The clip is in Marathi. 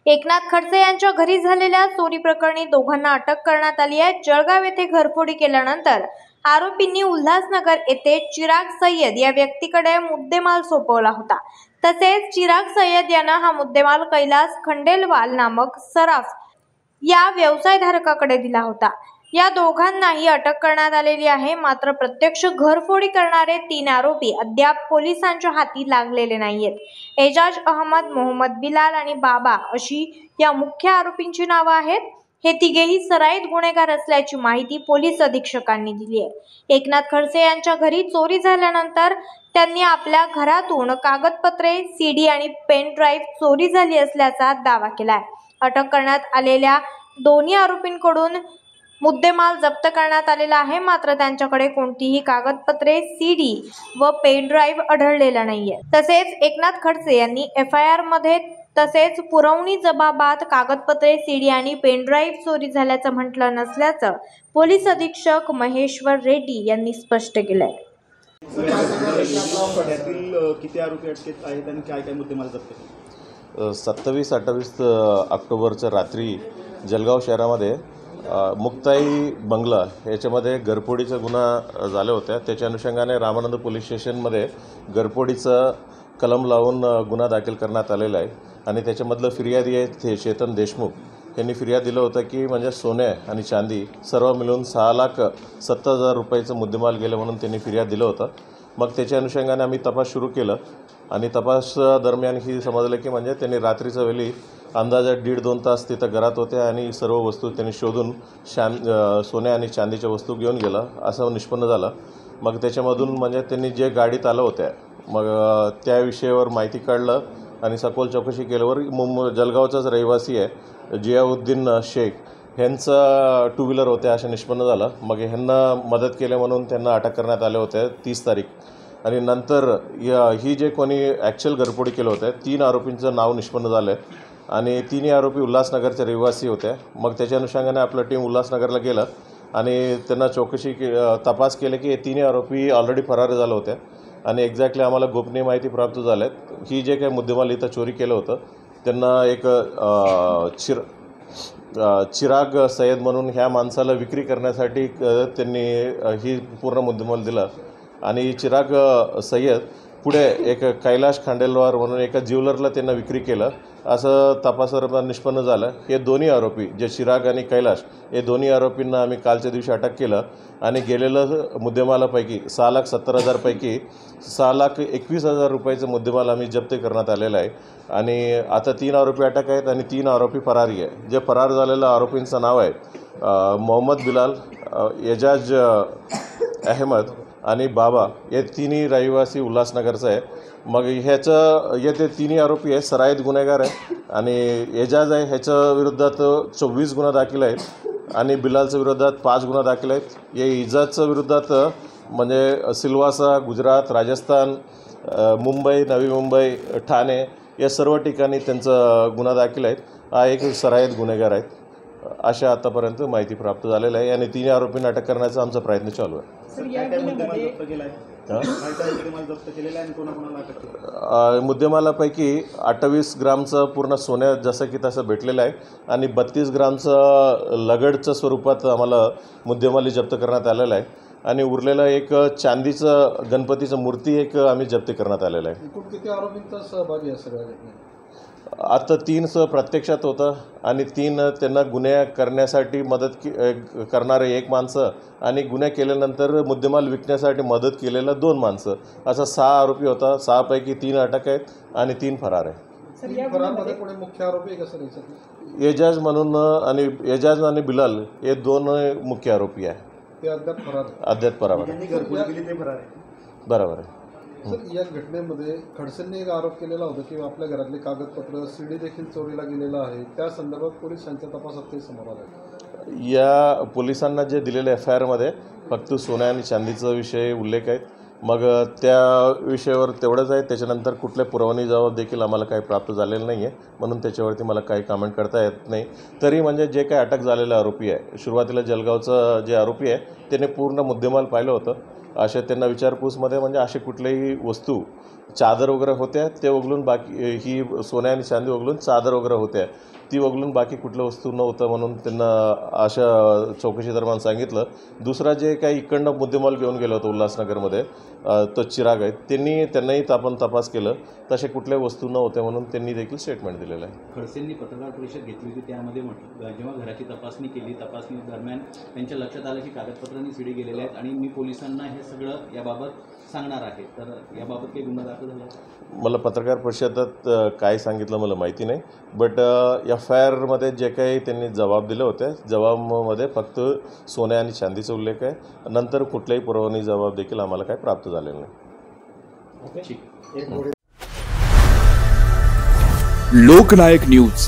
एकनाथ खडसे यांच्या घरी झालेल्या चोरी प्रकरणी दोघांना अटक करण्यात आली आहे। जळगाव येथे घरफोडी केल्यानंतर आरोपींनी उल्हासनगर येथे चिराग सय्यद या व्यक्तीकडे मुद्देमाल सोपवला होता। तसेच चिराग सय्यद यांना हा मुद्देमाल कैलास खंडेलवाल नामक सराफ या व्यवसायधारकाकडे दिला होता। या दोघांनाही अटक करण्यात आलेली आहे। मात्र प्रत्यक्ष घरफोडी करणारे 3 आरोपी अद्याप पोलिसांच्या हाती लागलेले नाहीयेत। एजाज अहमद, मोहम्मद बिलाल आणि बाबा अशी या मुख्य आरोपींची नावे आहेत। हे तिघेही सराईत गुन्हेगार असल्याची माहिती पोलीस अधीक्षकांनी दिली आहे। एकनाथ खडसे यांच्या घरी चोरी झाल्यानंतर त्यांनी आपल्या घरातून कागदपत्रे, सीडी आणि पेन ड्राईव्ह चोरी झाली असल्याचा दावा केलाय। अटक करण्यात आलेल्या दोन्ही आरोपींकडून मुद्देमाल जप्त करण्यात आलेला आहे। मात्र त्यांच्याकडे कोणतीही कागदपत्रे, सीडी व पेन ड्राईव्ह आढळलेला नाहीये। तसेच एकनाथ खडसे यांनी FIR मध्ये तसेच पुरवणी जबाबात कागदपत्रे, सीडी आणि पेन ड्राईव्ह चोरी झाल्याचं म्हटलं नसल्याचं पोलीस अधीक्षक महेश्वर रेड्डी यांनी स्पष्ट केलंय। किती आरोपी अटकेत आहेत आणि काय काय मुद्देमाल जप्त केले? 27-28 ऑक्टोबरच्या रात्री जळगाव शहरामध्ये मुक्ताई बंगला याच्यामध्ये घरफोडीचा गुन्हा झाला होता। त्याच्या अनुषंगाने रामानंद पोलीस स्टेशनमध्ये घरफोडीचं कलम लावून गुन्हा दाखल करण्यात आलेला आहे आणि त्याच्यामधलं फिर्यादी आहे ते चेतन देशमुख यांनी फिर्याद दिलं होतं की म्हणजे सोने आणि चांदी सर्व मिळून 6,70,000 रुपयाचं मुद्देमाल गेलं म्हणून त्यांनी फिर्याद दिलं होतं। मग त्याच्या अनुषंगाने आम्ही तपास सुरू केलं आणि तपास दरम्यान ही समजलं की म्हणजे त्यांनी रात्रीच्या वेळी अंदाजे 1.5-2 तास तिथं घरात होते आणि सर्व वस्तू त्यांनी शोधून सोने आणि चांदीच्या वस्तू घेऊन गेला असं निष्पन्न झालं। मग त्याच्यामधून म्हणजे त्यांनी जे गाडीत आलं होत्या मग त्या विषयावर माहिती काढलं आणि सखोल चौकशी केल्यावर जळगावचाच रहिवासी आहे जियाउद्दीन शेख ह्यांचा 2 व्हीलर होत्या असं निष्पन्न झालं। मग ह्यांना मदत केली म्हणून त्यांना अटक करण्यात आले होते 30 तारीख आणि नंतर ही जे कोणी ॲक्च्युअल घरफोडी केलं होतं 3 आरोपींचं नाव निष्पन्न झालं आहे आणि 3 आरोपी उल्हासनगरचे रहिवासी होते। मग त्याच्या अनुषंगाने आपलं टीम उल्हासनगरला गेलं आणि त्यांना तपास केले की हे 3 आरोपी ऑलरेडी फरार झाले होते आणि एक्झॅक्टली आम्हाला गोपनीय माहिती प्राप्त झाली ही जे काही मुद्देमाल इथं चोरी केलं होतं त्यांना एक चिराग सय्यद म्हणून ह्या माणसाला विक्री करण्यासाठी त्यांनी ही पूर्ण मुद्देमाल दिला आणि चिराग सय्यद पुढे एक कैलास खंडेलवाल म्हणून एका ज्वेलरला त्यांना विक्री केलं असं तपासात निष्पन्न झालं। हे दोन्ही आरोपी जे चिराग आणि कैलास हे दोन्ही आरोपींना आम्ही कालच्या दिवशी अटक केलं आणि गेलेलं मुद्देमालापैकी 6,70,000 पैकी 6,21,000 रुपयाचं मुद्देमाल आम्ही जप्त करण्यात आलेला आहे आणि आता 3 आरोपी अटक आहेत आणि 3 आरोपी फरारी आहे। जे फरार झालेल्या आरोपींचं नाव आहे मोहम्मद बिलाल, एजाज अहमद आणि बाबा हे 3ही रहिवासी उल्हासनगरचं आहे। मग हे 3ही आरोपी आहे सराईत गुन्हेगार आहे आणि एजाज आहे ह्याच्या विरोधात 24 गुन्हा दाखल आहेत आणि बिलालच्या विरोधात 5 गुन्हा दाखल आहेत। या एजाजच्या विरोधात म्हणजे सिल्वासा, गुजरात, राजस्थान, मुंबई, नवी मुंबई, ठाणे या सर्व ठिकाणी त्यांचा गुन्हा दाखल आहेत। हा एक सराईत गुन्हेगार आहेत अशा आतापर्यंत माहिती प्राप्त झालेली आहे आणि 3 आरोपींना अटक करण्याचा आमचा प्रयत्न चालू आहे। मुद्देमालापैकी 28 ग्रामचं पूर्ण सोनं जसं की तसं भेटलेलं आहे आणि 32 ग्रामचं लगडच्या स्वरूपात आम्हाला मुद्देमाल जप्त करण्यात आलेलं आहे आणि उरलेलं एक चांदीचं गणपतीचं मूर्ती एक आम्ही जप्त करण्यात आलेलं आहे। किती आरोपींचा सहभागी आहे सगळ्या घटनेत? आता 3 प्रत्यक्षात होतं आणि 3 त्यांना गुन्हे करण्यासाठी मदत करणारे 1 माणसं आणि गुन्हे केल्यानंतर मुद्देमाल विकण्यासाठी मदत केलेलं 2 माणसं असं 6 आरोपी होता। 6 पैकी 3 अटक आहेत आणि 3 फरार आहे। मुख्य आरोपी कसं एजाज म्हणून आणि एजाज आणि बिलाल हे 2 मुख्य आरोपी आहे। ते अद्याप फरार बरोबर आहे। सर या घटनेमध्ये खडसेंनी एक आरोप केलेला होता की आपल्या घरातले कागदपत्र, सीडी देखील चोरीला गेलेला आहे। त्या संदर्भात पोलिसांच्या तपासात ते समोर आले। या पोलिसांना जे दिलेल्या FIR मध्ये फक्त सोन्या आणि चांदीचा विषय उल्लेख आहेत। मग त्या विषयावर तेवढंच आहे। त्याच्यानंतर कुठल्या पुरवणी जबाब देखील आम्हाला काही प्राप्त झालेलं नाही आहे म्हणून त्याच्यावरती मला काही कमेंट करता येत नाही। तरी म्हणजे जे काही अटक झालेला आरोपी आहे सुरुवातीला जळगावचा जे आरोपी आहे त्याने पूर्ण मुद्देमाल पाहिलं होतं। अशा त्यांना विचारपूसमध्ये म्हणजे असे कुठलेही वस्तू चादर वगैरे होत्या ते वगळून बाकी ही सोन्या आणि चांदी वगळून चादर वगैरे होत्या ती वगळून बाकी कुठलं वस्तू नव्हतं म्हणून त्यांना अशा चौकशी दरम्यान सांगितलं. दुसरा जे काही इकडनं मुद्देमाल घेऊन गेलं होतं उल्हासनगरमध्ये तो चिराग आहे त्यांनाही आपण तपास केलं तसे कुठल्याही वस्तू नव्हत्या म्हणून त्यांनी देखील स्टेटमेंट दिलेलं आहे. खडसेंनी पत्रकार परिषद घेतली होती त्यामध्ये म्हटलं जेव्हा घराची तपासणी केली तपासणी दरम्यान त्यांच्या लक्षात आलं की कागदपत्रांनी सीडी गेलेले आहेत आणि मी पोलिसांना हे सगळं याबाबत सांगणार आहे. तर याबाबत काही गुन्हा दाखल झाला? मला पत्रकार परिषदेत काय सांगितलं मला माहिती नाही. बट FIRमध्ये जे काही त्यांनी जबाब दिले होते जबाबामध्ये फक्त सोन्या आणि चांदीचा उल्लेख आहे. नंतर कुठल्याही पुरवणी जबाब देखील आम्हाला काय प्राप्त झालेला नाही. ठीक. लोकनायक न्यूज